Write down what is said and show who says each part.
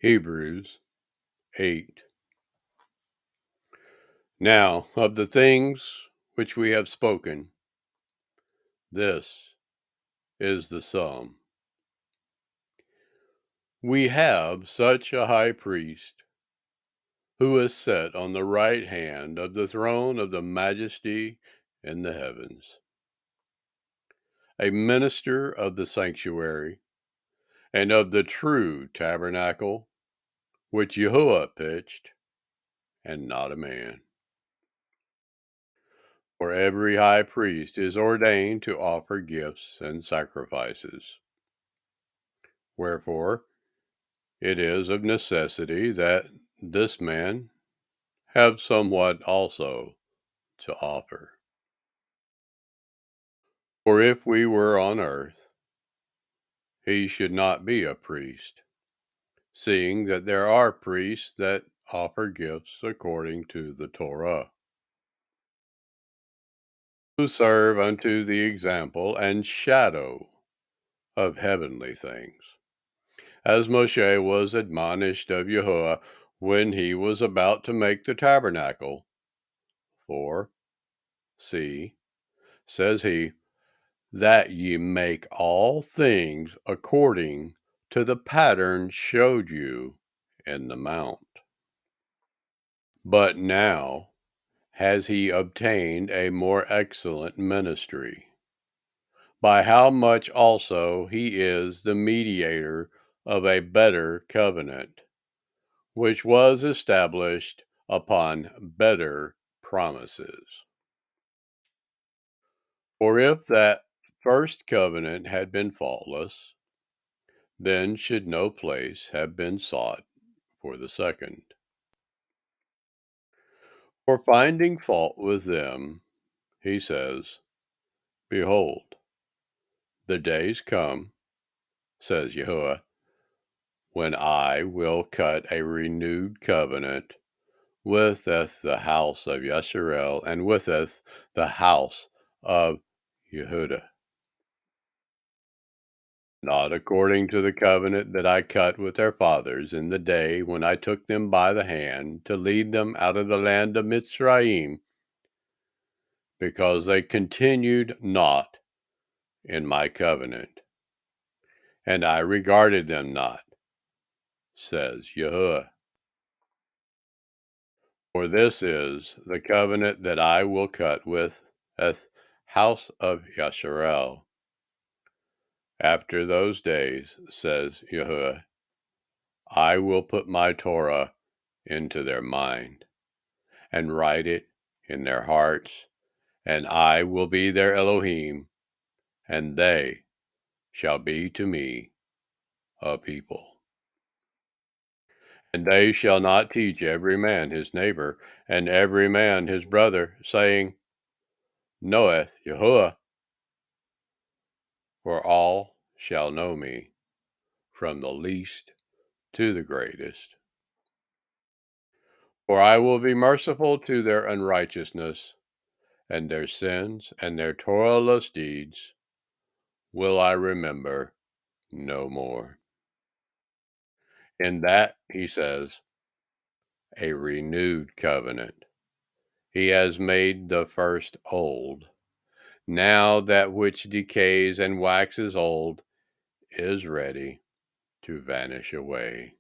Speaker 1: Hebrews 8. Now, of the things which we have spoken, this is the sum. We have such a high priest, who is set on the right hand of the throne of the majesty in the heavens, a minister of the sanctuary and of the true tabernacle, which Yahuwah pitched, and not a man. For every high priest is ordained to offer gifts and sacrifices. Wherefore, it is of necessity that this man have somewhat also to offer. For if we were on earth, he should not be a priest, seeing that there are priests that offer gifts according to the Torah, who serve unto the example and shadow of heavenly things, as Moshe was admonished of Yahuwah when he was about to make the tabernacle. For, see, says he, that ye make all things according to the pattern showed you in the mount. But now has he obtained a more excellent ministry, by how much also he is the mediator of a better covenant, which was established upon better promises. For if that first covenant had been faultless, then should no place have been sought for the second. For finding fault with them, he says, Behold, the days come, says Yahuwah, when I will cut a renewed covenant witheth the house of Yasharel and witheth the house of Yehudah, not according to the covenant that I cut with their fathers in the day when I took them by the hand to lead them out of the land of Mitzrayim, because they continued not in my covenant, and I regarded them not, says Yahuwah. For this is the covenant that I will cut with the house of Yasharel. After those days, says Yahuwah, I will put my Torah into their mind, and write it in their hearts, and I will be their Elohim, and they shall be to me a people. And they shall not teach every man his neighbor, and every man his brother, saying, Knoweth Yahuwah, for all shall know me, from the least to the greatest. For I will be merciful to their unrighteousness, and their sins and their toilless deeds will I remember no more. In that, he says, a renewed covenant. He has made the first old. Now that which decays and waxes old is ready to vanish away.